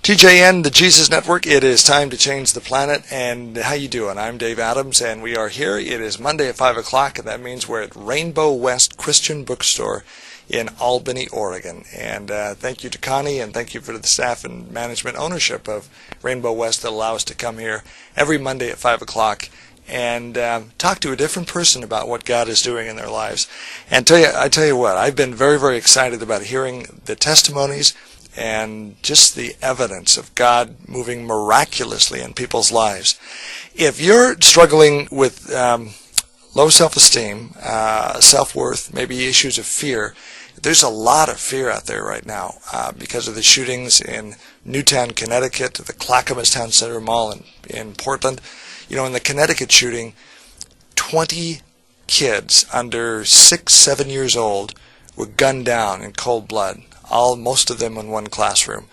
TJN, the Jesus Network, it is time to change the planet. And how you doing? I'm Dave Adams, and we are here. It is Monday at 5 o'clock, and that means we're at Rainbow West Christian Bookstore in Albany, Oregon. And thank you to Connie, and thank you for the staff and management ownership of Rainbow West that allow us to come here every Monday at 5 o'clock and talk to a different person about what God is doing in their lives. And I tell you what, I've been very, very excited about hearing the testimonies and just the evidence of God moving miraculously in people's lives. If you're struggling with low self-esteem, self-worth, maybe issues of fear, there's a lot of fear out there right now because of the shootings in Newtown, Connecticut, the Clackamas Town Center Mall in Portland. You know, in the Connecticut shooting, 20 kids under 6, 7 years old were gunned down in cold blood. Most of them in one classroom,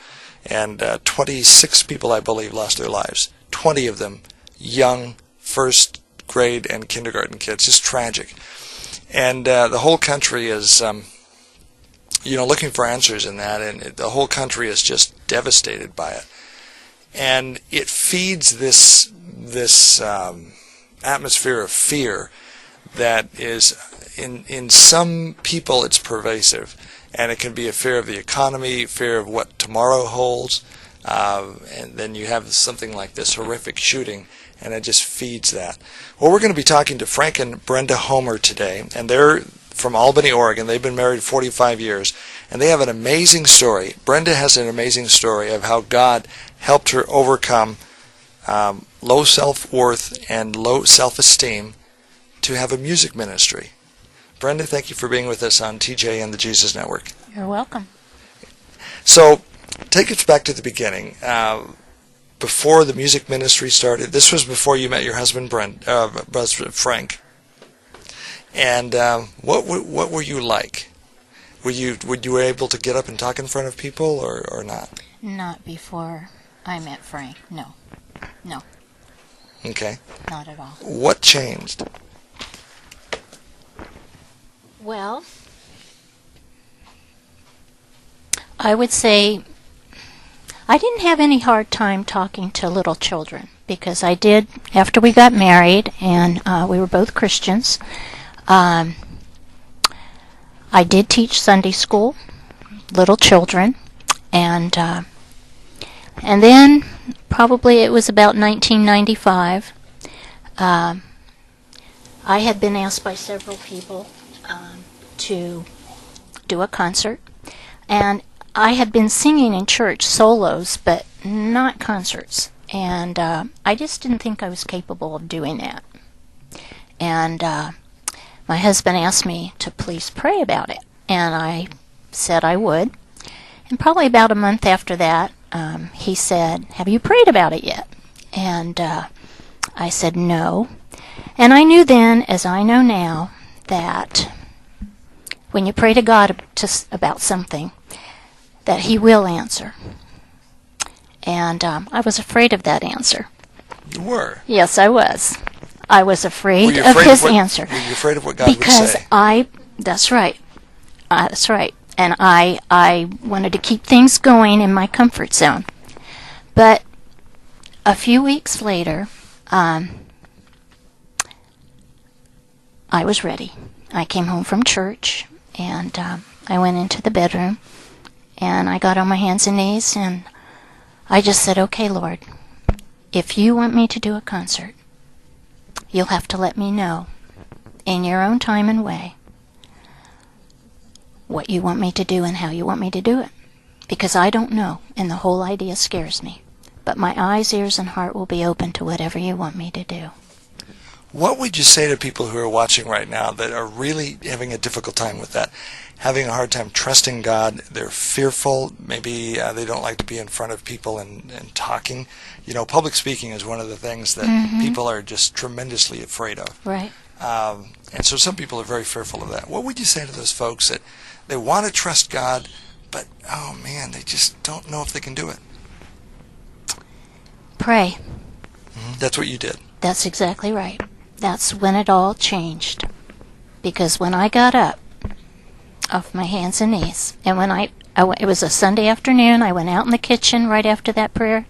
and 26 people, I believe, lost their lives. 20 of them young first grade and kindergarten kids. Just tragic. And the whole country is, looking for answers in that, and the whole country is just devastated by it. And it feeds this atmosphere of fear that is, in some people, it's pervasive. And it can be a fear of the economy, fear of what tomorrow holds, and then you have something like this horrific shooting, and it just feeds that. Well, we're going to be talking to Frank and Brenda Homar today, and they're from Albany, Oregon. They've been married 45 years, and they have an amazing story. Brenda has an amazing story of how God helped her overcome low self-worth and low self-esteem to have a music ministry. Brenda, thank you for being with us on TJ and the Jesus Network. You're welcome. So, take us back to the beginning. Before the music ministry started, this was before you met your husband, Frank. And what were you like? Were you able to get up and talk in front of people, or not? Not before I met Frank. No. Okay. Not at all. What changed? Well, I would say I didn't have any hard time talking to little children, because I did after we got married, and we were both Christians. I did teach Sunday school, little children, and then probably it was about 1995. I had been asked by several people to do a concert, and I had been singing in church solos, but not concerts, and I just didn't think I was capable of doing that. And my husband asked me to please pray about it, and I said I would. And probably about a month after that, he said, "Have you prayed about it yet?" And I said no. And I knew then, as I know now, that when you pray to God about something, that He will answer. And I was afraid of that answer. You were? Yes, I was. I was afraid of His answer. Were you afraid of what God would say? That's right. That's right. And I wanted to keep things going in my comfort zone. But a few weeks later, I was ready. I came home from church, and I went into the bedroom, and I got on my hands and knees, and I just said, "Okay, Lord, if you want me to do a concert, you'll have to let me know in your own time and way what you want me to do and how you want me to do it. Because I don't know, and the whole idea scares me. But my eyes, ears, and heart will be open to whatever you want me to do." What would you say to people who are watching right now that are really having a difficult time with that, having a hard time trusting God? They're fearful. Maybe they don't like to be in front of people and talking. You know, public speaking is one of the things that people are just tremendously afraid of. Right. And so some people are very fearful of that. What would you say to those folks that they want to trust God, but, oh man, they just don't know if they can do it? Pray. That's what you did. That's exactly right. That's when it all changed. Because when I got up off my hands and knees, and when I It was a Sunday afternoon. I went out in the kitchen right after that prayer,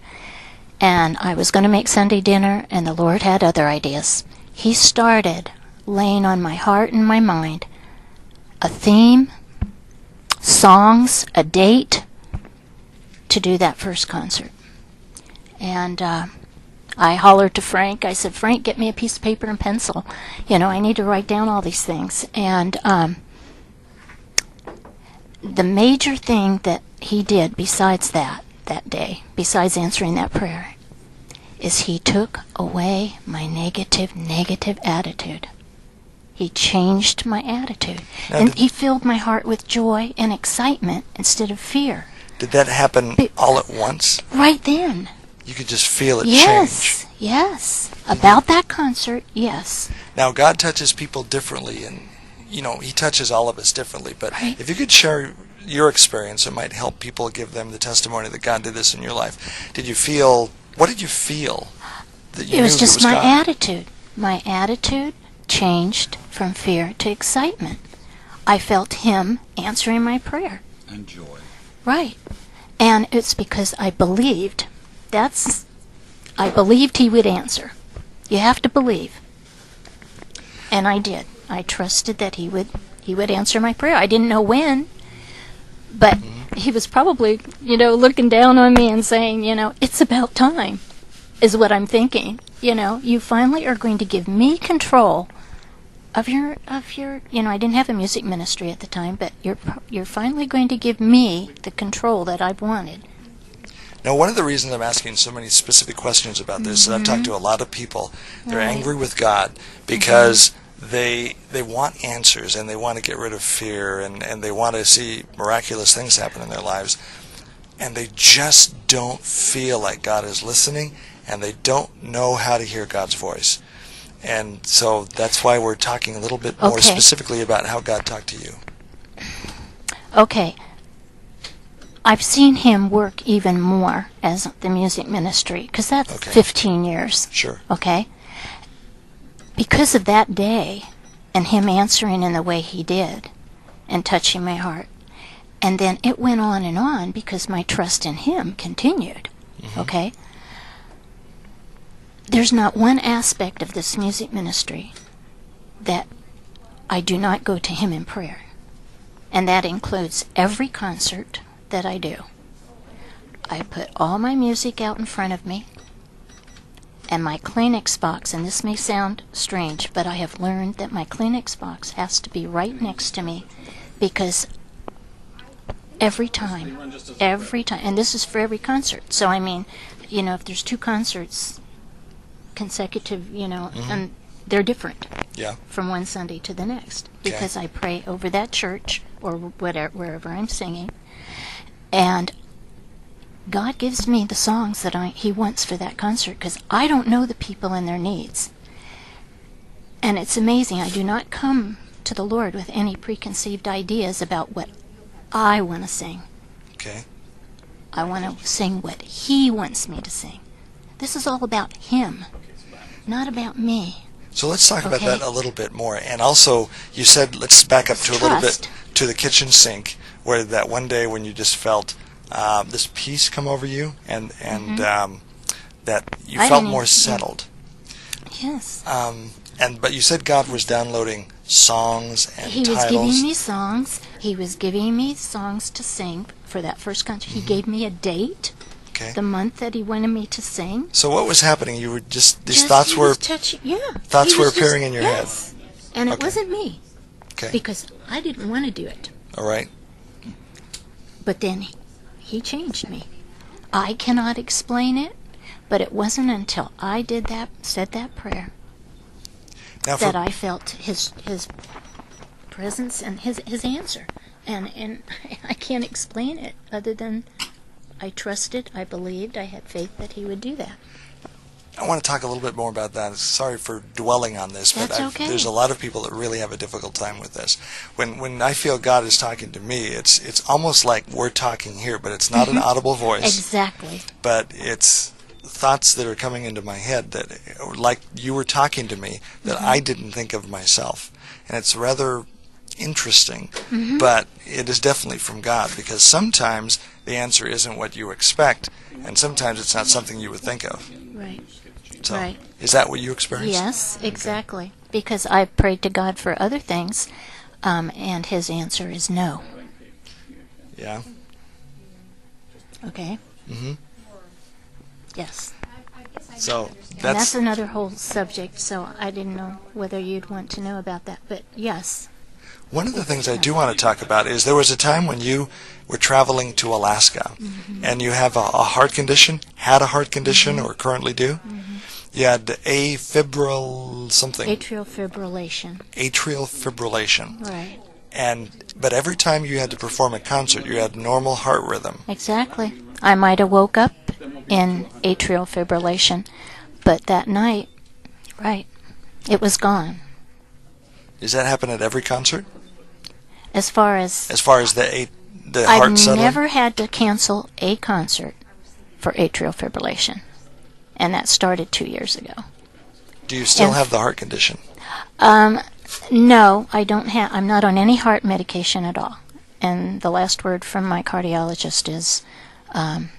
and I was going to make Sunday dinner, and the Lord had other ideas. He started laying on my heart and my mind a theme, songs, a date to do that first concert. And I hollered to Frank. I said, Frank, get me a piece of paper and pencil. I need to write down all these things. And the major thing that he did besides that day, besides answering that prayer, is he took away my negative attitude. He changed my attitude. And he filled my heart with joy and excitement instead of fear. Did that happen all at once? Right then. You could just feel it change. change. Yes. About that concert, yes. Now, God touches people differently, and, He touches all of us differently. But right. If you could share your experience, it might help people, give them the testimony that God did this in your life. What did you feel? That you it was knew just it was my God? attitude. My attitude changed from fear to excitement. I felt Him answering my prayer. And joy. Right. And it's because I believed. I believed He would answer. You have to believe. And I did. I trusted that He would answer my prayer. I didn't know when, but He was probably, looking down on me and saying, it's about time, is what I'm thinking. You finally are going to give me control of your, I didn't have a music ministry at the time, but you're finally going to give me the control that I've wanted. Now, one of the reasons I'm asking so many specific questions about this is I've talked to a lot of people. They're Right. angry with God because they want answers, and they want to get rid of fear, and they want to see miraculous things happen in their lives. And they just don't feel like God is listening, and they don't know how to hear God's voice. And so that's why we're talking a little bit more specifically about how God talked to you. Okay. I've seen Him work even more as the music ministry, because that's 15 years. Sure. Okay? Because of that day, and Him answering in the way He did, and touching my heart. And then it went on because my trust in Him continued. Okay? There's not one aspect of this music ministry that I do not go to Him in prayer. And that includes every concert that I do. I put all my music out in front of me, and my Kleenex box, and this may sound strange, but I have learned that my Kleenex box has to be right next to me, because every time, and this is for every concert, so if there's 2 concerts consecutive, and they're different from one Sunday to the next, because I pray over that church or wherever I'm singing, and God gives me the songs that He wants for that concert, because I don't know the people and their needs. And it's amazing. I do not come to the Lord with any preconceived ideas about what I want to sing. Okay. I want to sing what He wants me to sing. This is all about Him, not about me. So let's talk about that a little bit more. And also, you said, let's back up to a little bit to the kitchen sink, where that one day when you just felt this peace come over you, and that you felt more settled. Yes. But you said God was downloading songs and He titles. was giving me songs. He was giving me songs to sing for that first concert. He gave me a date, the month that He wanted me to sing. So what was happening? You were these thoughts were thoughts were appearing in your head. And it wasn't me. Okay. Because I didn't want to do it. All right. But then He changed me. I cannot explain it, but it wasn't until I said that prayer, that I felt His presence and His answer. And I can't explain it other than I trusted, I believed, I had faith that He would do that. I want to talk a little bit more about that. Sorry for dwelling on this, but there's a lot of people that really have a difficult time with this. When I feel God is talking to me, it's almost like we're talking here, but it's not an audible voice. Exactly. But it's thoughts that are coming into my head that, like you were talking to me, that I didn't think of myself. And it's rather interesting, but it is definitely from God, because sometimes the answer isn't what you expect, and sometimes it's not something you would think of. Right. So, Right. is that what you experienced? Yes, exactly. Because I've prayed to God for other things, and His answer is no. Yeah. Okay? Mm-hmm. Yes. So And that's that's another whole subject, so I didn't know whether you'd want to know about that. But yes. one of the things I do want to talk about. Is there was a time when you were traveling to Alaska, and you have a heart condition, had a heart condition, or currently do. You had atrial fibrillation. Atrial fibrillation. Right. But every time you had to perform a concert, you had normal heart rhythm. Exactly. I might have woke up in atrial fibrillation, but that night, right, it was gone. Does that happen at every concert? As far as the heart I've settling? never had to cancel a concert for atrial fibrillation, and that started 2 years ago. Do you still And- have the heart condition? No, I don't have. I'm not on any heart medication at all. And the last word from my cardiologist is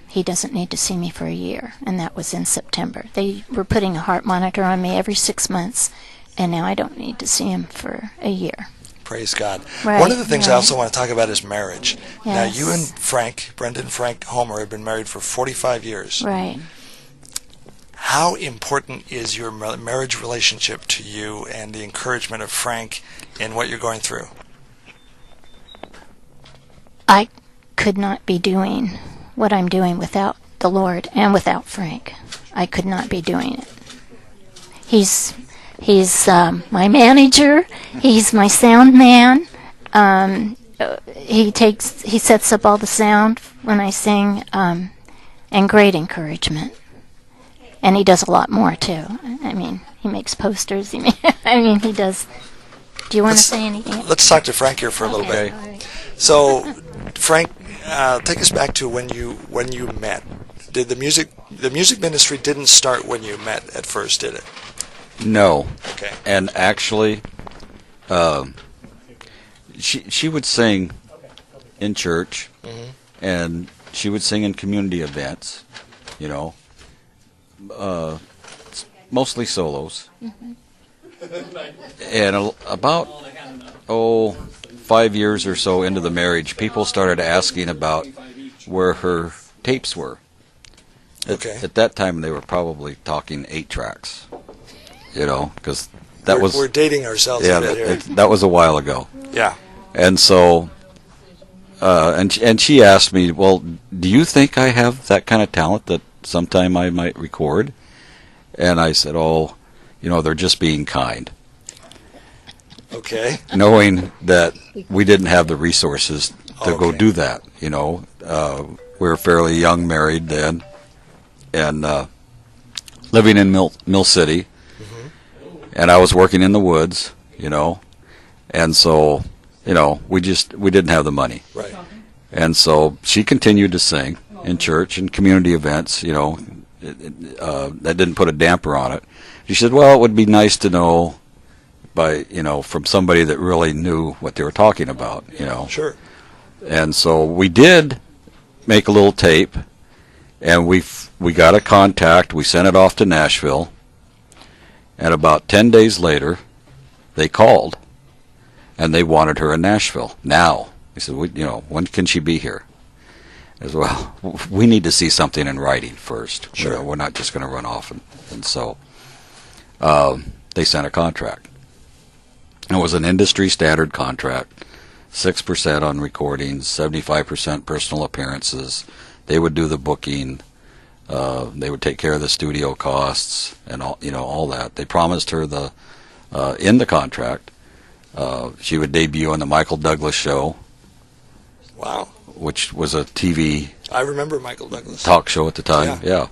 he doesn't need to see me for a year, and that was in September. They were putting a heart monitor on me every 6 months, and now I don't need to see him for a year. Praise God. Right, One of the things I right. also want to talk about is marriage. Now, Yes. you and Brenda and Frank Homar, have been married for 45 years. Right. How important is your marriage relationship to you and the encouragement of Frank in what you're going through? I could not be doing what I'm doing without the Lord and without Frank. I could not be doing it. He's my manager. He's my sound man. He sets up all the sound when I sing, and great encouragement. And he does a lot more too. I mean, he makes posters. He does. Do you want to say anything? Let's talk to Frank here for a little bit. All right. So, Frank, take us back to when you met. Did the music ministry didn't start when you met at first, did it? No. Okay. And actually, she would sing in church, and she would sing in community events, mostly solos. And about 5 years or so into the marriage, people started asking about where her tapes were. Okay. At that time, they were probably talking 8 tracks, because that was... We're dating ourselves Yeah, a bit here. that was a while ago. Yeah. And so, and she asked me, well, do you think I have that kind of talent that sometime I might record? And I said, they're just being kind. Okay. Knowing that we didn't have the resources to go Okay. do that, we were fairly young, married then, and living in Mill City, and I was working in the woods, and so, we didn't have the money. Right. And so she continued to sing in church and community events, that didn't put a damper on it. She said, well, it would be nice to know from somebody that really knew what they were talking about, Sure. And so we did make a little tape, and we got a contact. We sent it off to Nashville, and about 10 days later, they called, and they wanted her in Nashville now. They said, when can she be here? As well, we need to see something in writing first. Sure. We're not just going to run off, and so they sent a contract. It was an industry standard contract, 6% on recordings, 75% personal appearances. They would do the booking. They would take care of the studio costs and all that. They promised her in the contract she would debut on the Michael Douglas show. Wow. Which was a TV I remember Michael Douglas. talk show at the time. Yeah.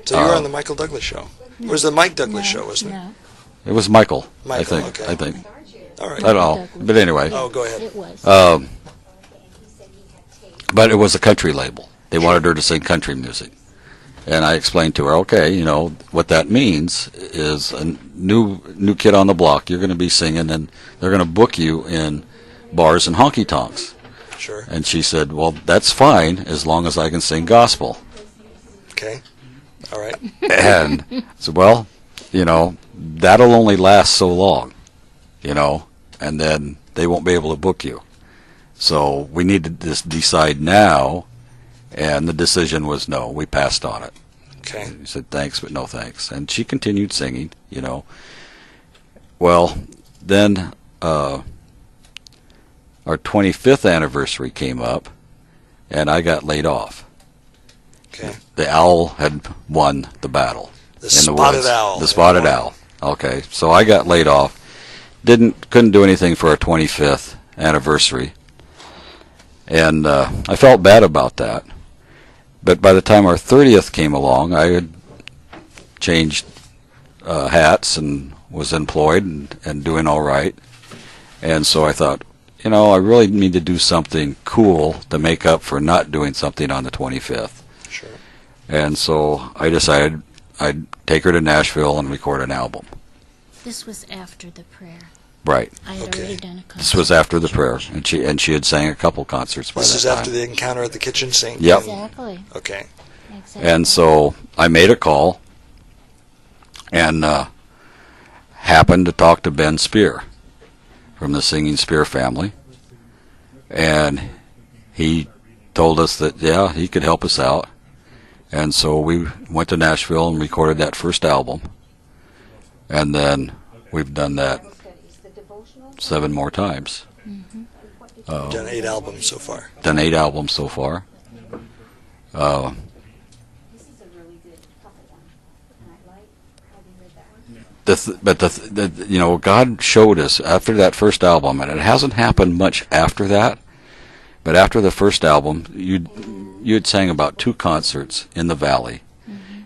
So you were on the Michael Douglas show. It was the Mike Douglas show, wasn't it? No, It was Michael, Michael, I think. okay. I think. All right. I don't know. But anyway. Oh, go ahead. it was. But it was a country label. They wanted her to sing country music. And I explained to her, okay, what that means is a new kid on the block. You're going to be singing, and they're going to book you in bars and honky tonks. Sure. And she said, well, that's fine as long as I can sing gospel. Okay. All right. And I said, well, that'll only last so long, and then they won't be able to book you. So we need to just decide now. And the decision was no. We passed on it. Okay. He said, thanks, but no thanks. And she continued singing, Well, then our 25th anniversary came up, and I got laid off. Okay. The owl had won the battle. The spotted owl. The spotted owl. Okay, so I got laid off. Couldn't do anything for our 25th anniversary. And I felt bad about that. But by the time our 30th came along, I had changed hats and was employed and doing all right. And so I thought, I really need to do something cool to make up for not doing something on the 25th. Sure. And so I decided I'd take her to Nashville and record an album. This was after the prayer. Right. I had Okay. already done a concert. This was after the prayer, and she had sang a couple concerts by This that is time. after the encounter at the kitchen sink? Yep. Exactly. Okay. Exactly. And so I made a call and happened to talk to Ben Spear from the Singing Spear family. And he told us that, yeah, he could help us out. And so we went to Nashville and recorded that first album. And then we've done that 7 more times. Done 8 albums so far. Done 8 albums so far. God showed us after that first album, and it hasn't happened much after that. But after the first album, you'd sang about 2 concerts in the Valley,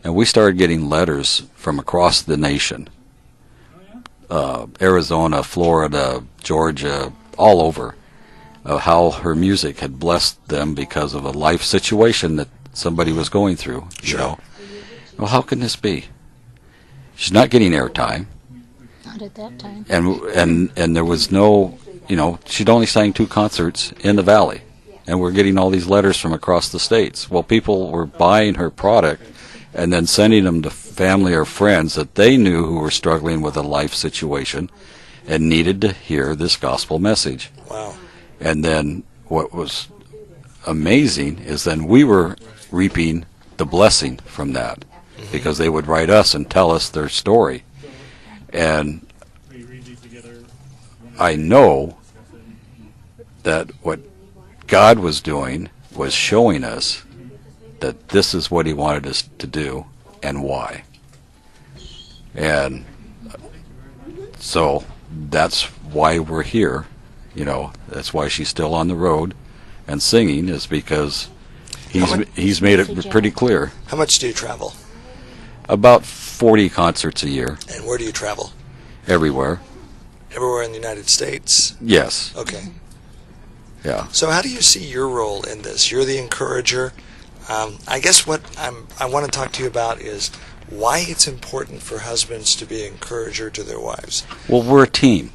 and we started getting letters from across the nation. Arizona, Florida, Georgia, all over, of how her music had blessed them because of a life situation that somebody was going through. Sure. Well, how can this be? She's not getting airtime, Not at that time. and there was no, she'd only sang 2 concerts in the Valley, and we're getting all these letters from across the states. Well, people were buying her product and then sending them to family or friends that they knew who were struggling with a life situation and needed to hear this gospel message. Wow. And then what was amazing is then we were reaping the blessing from that, because they would write us and tell us their story. And I know that what God was doing was showing us that this is what he wanted us to do and why. And so that's why we're here. That's why she's still on the road and singing, is because he's made it pretty clear. How much do you travel? About 40 concerts a year. And where do you travel? Everywhere. Everywhere in the United States? Yes. Okay. Yeah. So how do you see your role in this? You're the encourager. I guess what I want to talk to you about is why it's important for husbands to be an encourager to their wives. Well, we're a team.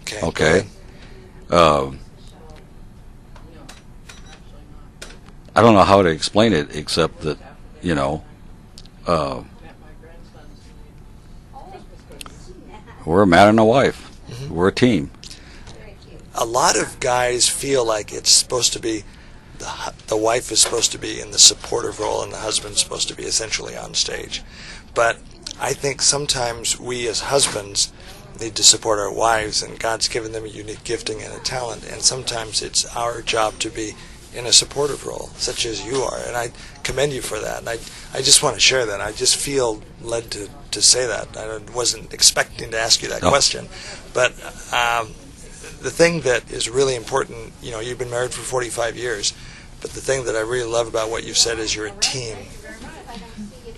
Okay. Okay. I don't know how to explain it except that, we're a man and a wife. Mm-hmm. We're a team. A lot of guys feel like it's supposed to be the wife is supposed to be in the supportive role and the husband's supposed to be essentially on stage. But I think sometimes we as husbands need to support our wives, and God's given them a unique gifting and a talent, and sometimes it's our job to be in a supportive role, such as you are, and I commend you for that. And I just want to share that. I just feel led to say that. I wasn't expecting to ask you that question, but the thing that is really important, you've been married for 45 years, but the thing that I really love about what you've said is you're a team.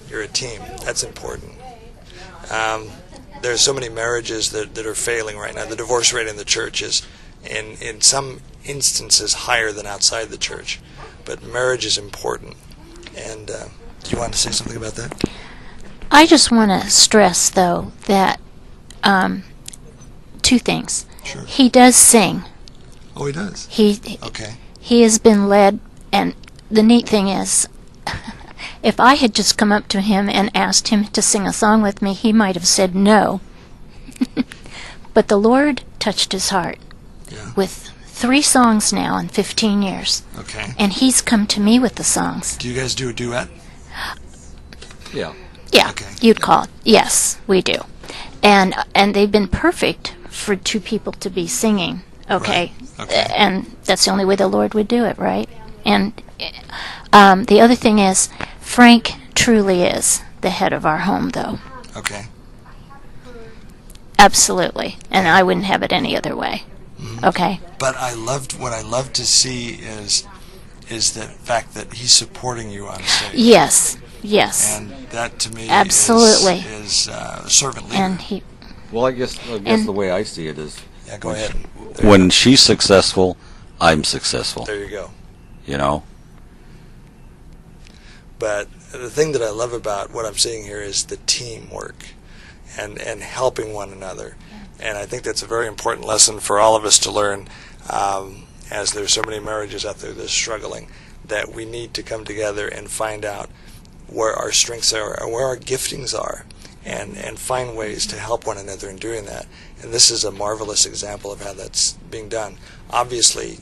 You're a team. That's important. There's so many marriages that are failing right now. The divorce rate in the church is, in some instances, higher than outside the church. But marriage is important. And do you want to say something about that? I just want to stress, though, that 2 things. Sure. He does sing, Oh, he does. Okay. He has been led, and the neat thing is, if I had just come up to him and asked him to sing a song with me, he might have said no. But the Lord touched his heart with 3 songs now in 15 years. Okay. And he's come to me with the songs. Do you guys do a duet? Yeah. Yeah, Okay. you'd call it. Yes, we do. And they've been perfect for 2 people to be singing, okay? Right. Okay. And that's the only way the Lord would do it, right? And the other thing is, Frank truly is the head of our home, though. Okay. Absolutely. And I wouldn't have it any other way. Mm-hmm. Okay? But what I love to see is the fact that he's supporting you on stage. Yes. Yes. And that to me Absolutely. is servant leader. And he... Well, I guess And- the way I see it is, Yeah, go ahead. when she's successful, I'm successful. There you go. You know? But the thing that I love about what I'm seeing here is the teamwork and helping one another. And I think that's a very important lesson for all of us to learn, as there's so many marriages out there that are struggling, that we need to come together and find out where our strengths are and where our giftings are, and find ways to help one another in doing that. And this is a marvelous example of how that's being done. Obviously,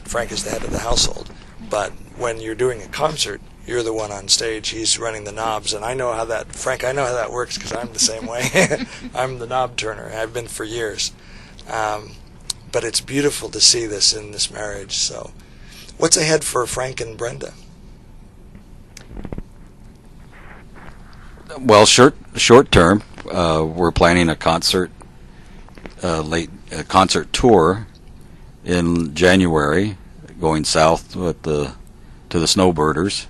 Frank is the head of the household, but when you're doing a concert, you're the one on stage, he's running the knobs, and I know how that works because I'm the same way. I'm the knob turner. I've been for years. But it's beautiful to see this in this marriage. So what's ahead for Frank and Brenda? Well, short term, we're planning a concert tour in January, going south to the Snowbirders.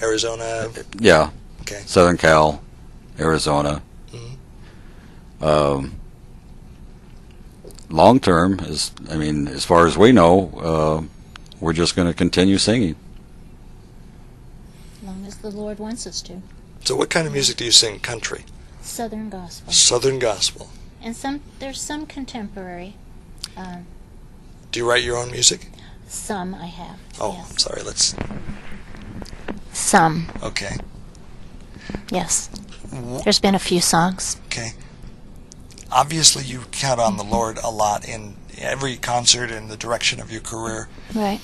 Arizona. Yeah. Okay. Southern Cal, Arizona. Mm-hmm. Long term as far as we know, we're just going to continue singing. As long as the Lord wants us to. So what kind of music do you sing? Country? Southern gospel. Southern gospel. And there's some contemporary. Do you write your own music? Some I have. Oh, yes. I'm sorry. Some. Okay. Yes. There's been a few songs. Okay. Obviously, you count on the Lord a lot in every concert and the direction of your career. Right.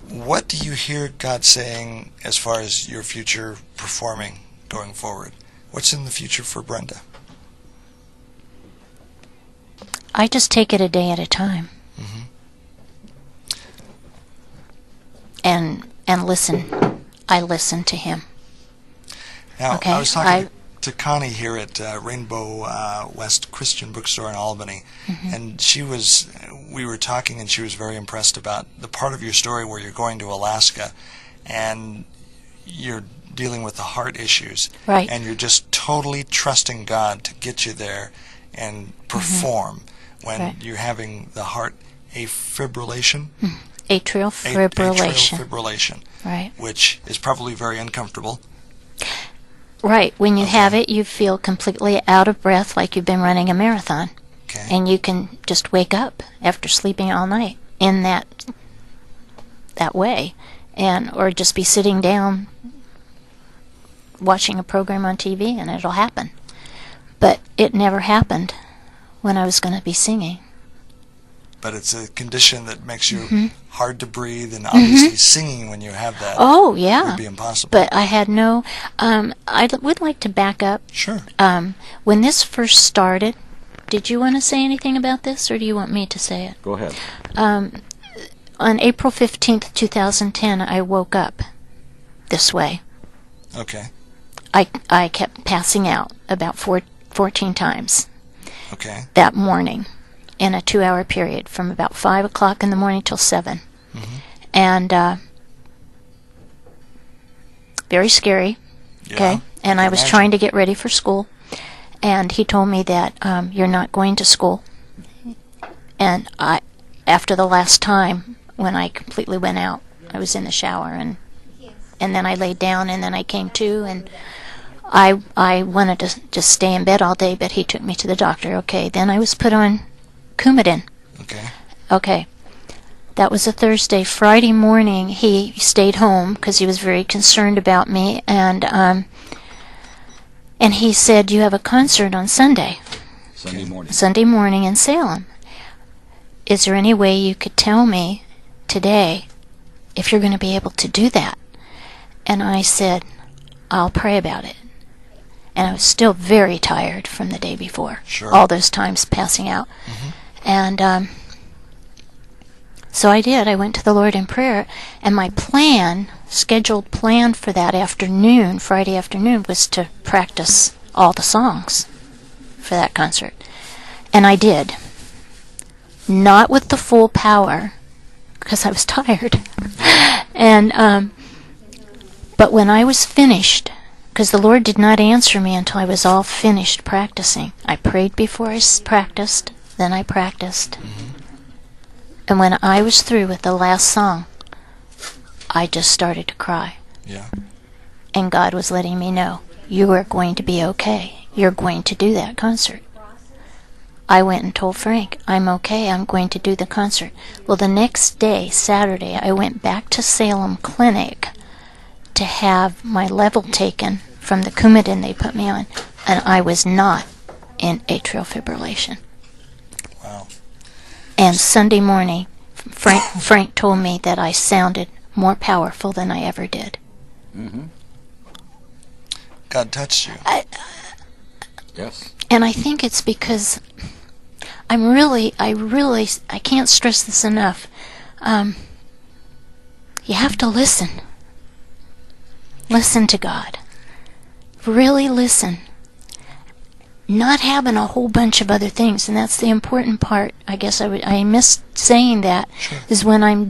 What do you hear God saying as far as your future performing going forward? What's in the future for Brenda? I just take it a day at a time. Mm-hmm. And listen. I listen to him. Now, Okay, I was talking to Connie here at Rainbow West Christian Bookstore in Albany, and we were talking, and she was very impressed about the part of your story where you're going to Alaska, and you're dealing with the heart issues, Right. and you're just totally trusting God to get you there and perform when Right. you're having the heart fibrillation. Atrial fibrillation. Atrial fibrillation, Right. which is probably very uncomfortable. Right. When you have it, you feel completely out of breath, like you've been running a marathon. Okay. And you can just wake up after sleeping all night in that way, or just be sitting down watching a program on TV, and it'll happen. But it never happened when I was going to be singing. But it's a condition that makes you hard to breathe, and obviously singing when you have that Oh, yeah. would be impossible. But I had no... I would like to back up. Sure. When this first started, did you want to say anything about this, or do you want me to say it? Go ahead. On April 15th, 2010, I woke up this way. Okay. I kept passing out about 14 times Okay. that morning in a 2-hour period from about 5 o'clock in the morning till 7. And very scary. Yeah, Okay. And I was trying to get ready for school. And he told me that you're not going to school. And after the last time when I completely went out, I was in the shower, and then I laid down, and then I came to, and I wanted to just stay in bed all day, but he took me to the doctor. Okay, then I was put on Coumadin. Okay. Okay. That was a Thursday. Friday morning, he stayed home because he was very concerned about me, and he said, "You have a concert on Sunday." Sunday morning. Sunday morning in Salem. Is there any way you could tell me today if you're going to be able to do that? And I said, I'll pray about it. And I was still very tired from the day before. Sure. All those times passing out. Mm-hmm. And so I did. I went to the Lord in prayer, and my scheduled plan for that afternoon, Friday afternoon, was to practice all the songs for that concert. And I did. Not with the full power, because I was tired. And but when I was finished, because the Lord did not answer me until I was all finished practicing. I prayed before I practiced, then I practiced. Mm-hmm. And when I was through with the last song, I just started to cry. Yeah. And God was letting me know, you are going to be okay. You're going to do that concert. I went and told Frank, I'm okay, I'm going to do the concert. Well, the next day, Saturday, I went back to Salem Clinic to have my level taken from the Coumadin they put me on, and I was not in atrial fibrillation. Wow. And Sunday morning, Frank told me that I sounded more powerful than I ever did. Mm-hmm. God touched you. Yes. And I think it's because I can't stress this enough. You have to listen. Listen to God. Really listen. Not having a whole bunch of other things, and that's the important part. I guess I missed saying that. Sure. Is when I'm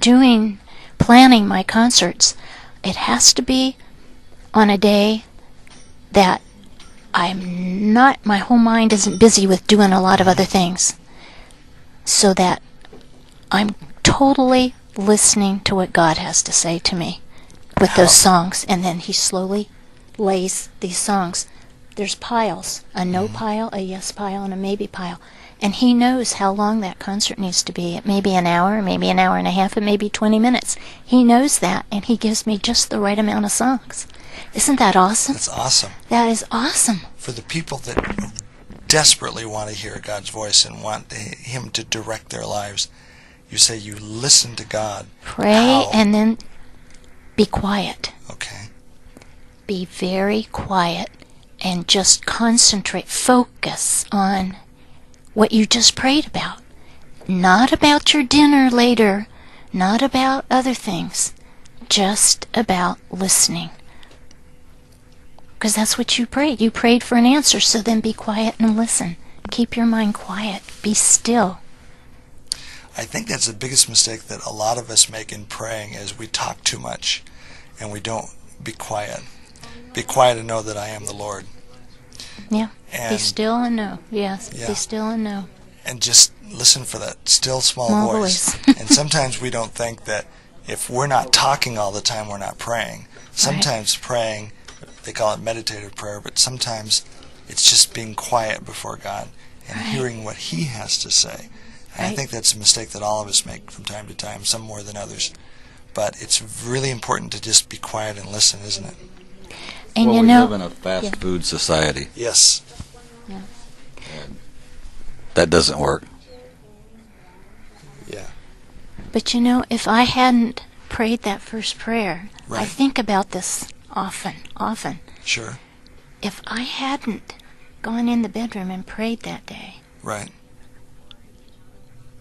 planning my concerts, it has to be on a day that my whole mind isn't busy with doing a lot of other things, so that I'm totally listening to what God has to say to me with those songs. And then he slowly lays these songs. There's piles, a no pile, a yes pile, and a maybe pile. And he knows how long that concert needs to be. It may be an hour, maybe an hour and a half, it may be 20 minutes. He knows that, and he gives me just the right amount of songs. Isn't that awesome? That's awesome. That is awesome. For the people that desperately want to hear God's voice and want him to direct their lives, you say you listen to God. Pray. How? And then be quiet. Okay. Be very quiet and just concentrate, focus on what you just prayed about. Not about your dinner later, not about other things, just about listening. Because that's what you prayed. You prayed for an answer, so then be quiet and listen. Keep your mind quiet. Be still. I think that's the biggest mistake that a lot of us make in praying is we talk too much and we don't be quiet. Be quiet and know that I am the Lord. Yeah. And Be still and know. Yes. Yeah. Be still and know. And just listen for that still small voice. And sometimes we don't think that if we're not talking all the time, we're not praying. Sometimes praying, they call it meditative prayer, but sometimes it's just being quiet before God and hearing what he has to say. And I think that's a mistake that all of us make from time to time, some more than others. But it's really important to just be quiet and listen, isn't it? And well, you we know, live in a fast food society. Yes. Yeah. And that doesn't work. Yeah. But you know, if I hadn't prayed that first prayer, Right. I think about this often. Sure. If I hadn't gone in the bedroom and prayed that day, Right.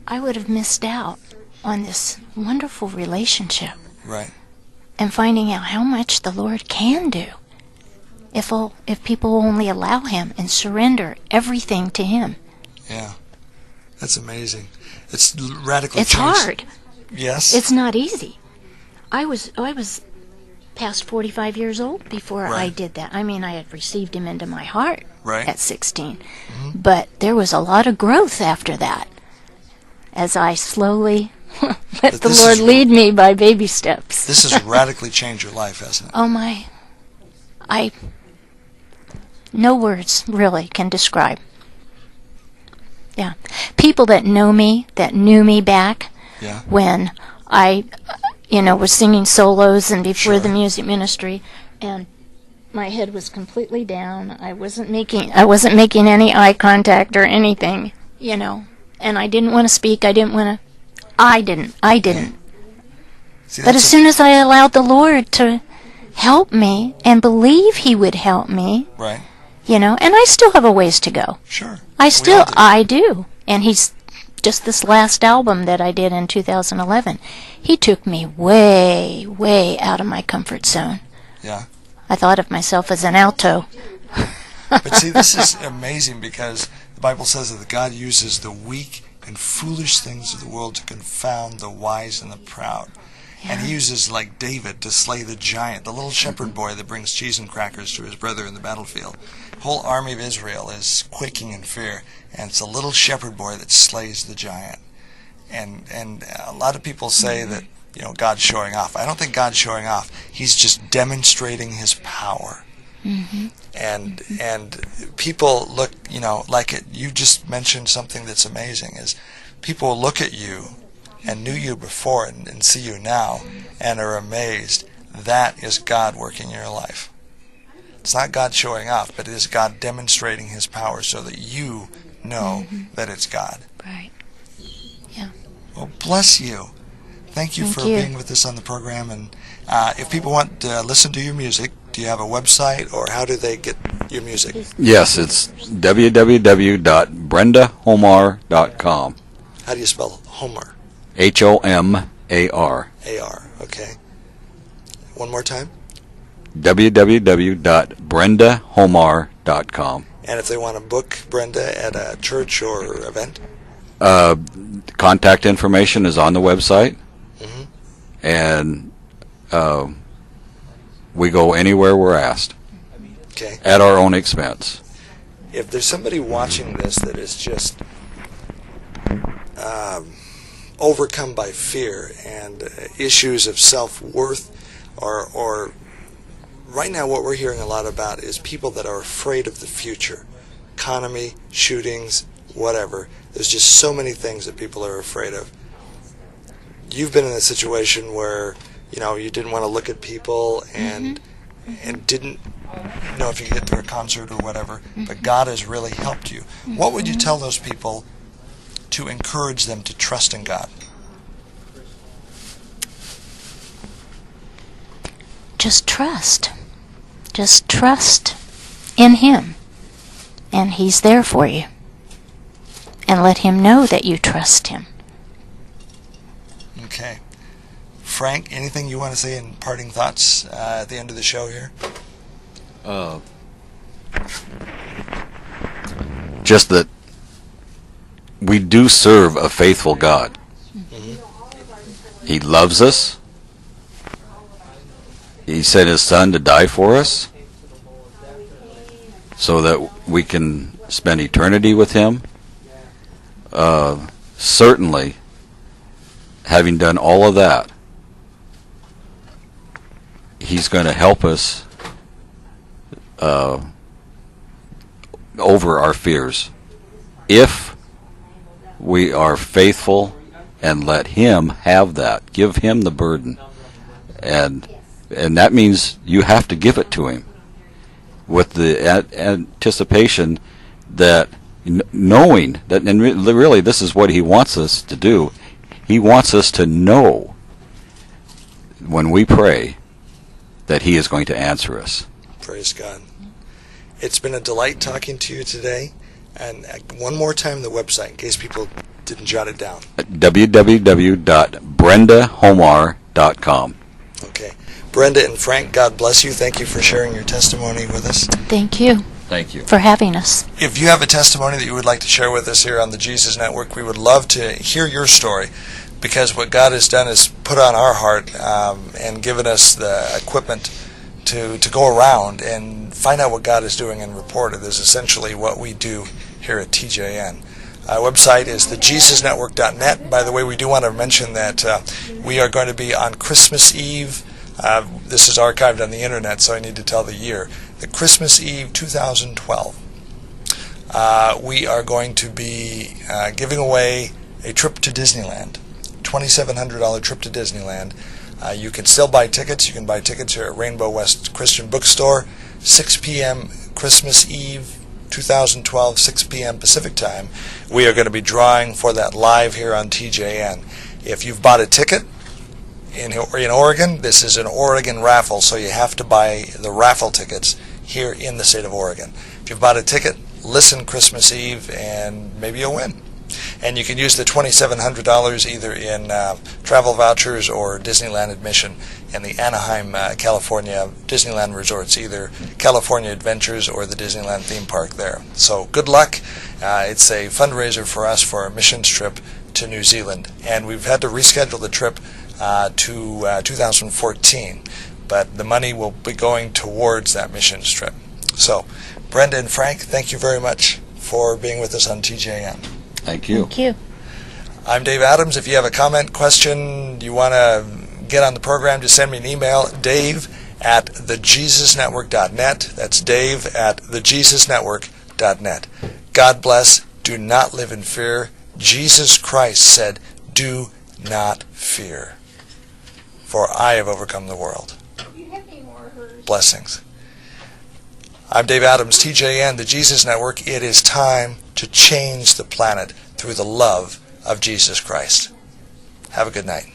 I would have missed out on this wonderful relationship Right. and finding out how much the Lord can do if people will only allow him and surrender everything to him. Yeah. That's amazing. It's radically It's changed. hard. Yes. It's not easy. I was past 45 years old before I Right. did that. I mean, I had received him into my heart Right. at 16. But there was a lot of growth after that as I slowly let But the this Lord is- lead me by baby steps. This has radically changed your life, hasn't it? Oh my, no words really can describe Yeah. People that know me, that knew me back Yeah. when I, was singing solos and before Sure. the music ministry, and my head was completely down. I wasn't making any eye contact or anything, and I didn't want to speak. I didn't. See, But that's as soon as I allowed the Lord to help me and believe He would help me, right. and I still have a ways to go. Sure. I do. And He's just this last album that I did in 2011. He took me way, way out of my comfort zone. Yeah. I thought of myself as an alto. But see, this is amazing because the Bible says that God uses the weak and foolish things of the world to confound the wise and the proud. Yeah. And He uses, like David, to slay the giant, the little shepherd boy that brings cheese and crackers to his brother in the battlefield. The whole army of Israel is quaking in fear, and it's a little shepherd boy that slays the giant. And a lot of people say that, God's showing off. I don't think God's showing off. He's just demonstrating His power. Mm-hmm. And people look, like it. You just mentioned something that's amazing, is people look at you and knew you before and see you now and are amazed. That is God working in your life. It's not God showing off, but it is God demonstrating His power so that you know that it's God. Right. Yeah. Well, bless you. Thank you for being with us on the program. And if people want to listen to your music, do you have a website, or how do they get your music? Yes, it's www.brendahomar.com. How do you spell Homar? Homar. A-R, okay. One more time. www.brendahomar.com. And if they want to book Brenda at a church or event? Contact information is on the website. Mm-hmm. And we go anywhere we're asked. Okay. At our own expense. If there's somebody watching this that is just overcome by fear and issues of self-worth, or right now what we're hearing a lot about is people that are afraid of the future, economy, shootings, whatever. There's just so many things that people are afraid of. You've been in a situation where you didn't want to look at people and didn't know if you could get to a concert or whatever, but God has really helped you. What would you tell those people to encourage them to trust in God? Just trust. Just trust in Him. And He's there for you. And let Him know that you trust Him. Okay. Frank, anything you want to say in parting thoughts at the end of the show here? Just that we do serve a faithful God. Mm-hmm. He loves us. He sent His Son to die for us so that we can spend eternity with Him. Certainly, having done all of that, He's going to help us over our fears if we are faithful and let Him have that. Give Him the burden. And that means you have to give it to Him with the anticipation that knowing that, and really this is what He wants us to do. He wants us to know when we pray that He is going to answer us. Praise God. It's been a delight talking to you today. And one more time, the website, in case people didn't jot it down. www.brendahomar.com. Okay. Brenda and Frank, God bless you. Thank you for sharing your testimony with us. Thank you. Thank you. For having us. If you have a testimony that you would like to share with us here on the Jesus Network, we would love to hear your story, because what God has done is put on our heart and given us the equipment to go around and find out what God is doing and report it. Is essentially what we do here at TJN. Our website is thejesusnetwork.net. By the way, we do want to mention that we are going to be on Christmas Eve. This is archived on the internet, so I need to tell the year. The Christmas Eve 2012. we are going to be giving away a trip to Disneyland, $2,700 trip to Disneyland. You can still buy tickets. You can buy tickets here at Rainbow West Christian Bookstore, 6 p.m. Christmas Eve, 2012, 6 p.m. Pacific Time. We are going to be drawing for that live here on TJN. If you've bought a ticket in Oregon, this is an Oregon raffle, so you have to buy the raffle tickets here in the state of Oregon. If you've bought a ticket, listen Christmas Eve and maybe you'll win. And you can use the $2,700 either in travel vouchers or Disneyland admission in the Anaheim, California Disneyland resorts, either California Adventures or the Disneyland theme park there. So good luck. It's a fundraiser for us for a missions trip to New Zealand. And we've had to reschedule the trip to 2014. But the money will be going towards that missions trip. So, Brenda and Frank, thank you very much for being with us on TJN. Thank you. Thank you. I'm Dave Adams. If you have a comment, question, you want to get on the program, just send me an email, dave@thejesusnetwork.net. That's dave@thejesusnetwork.net. God bless. Do not live in fear. Jesus Christ said, do not fear, for I have overcome the world. Blessings. I'm Dave Adams, TJN, the Jesus Network. It is time to change the planet through the love of Jesus Christ. Have a good night.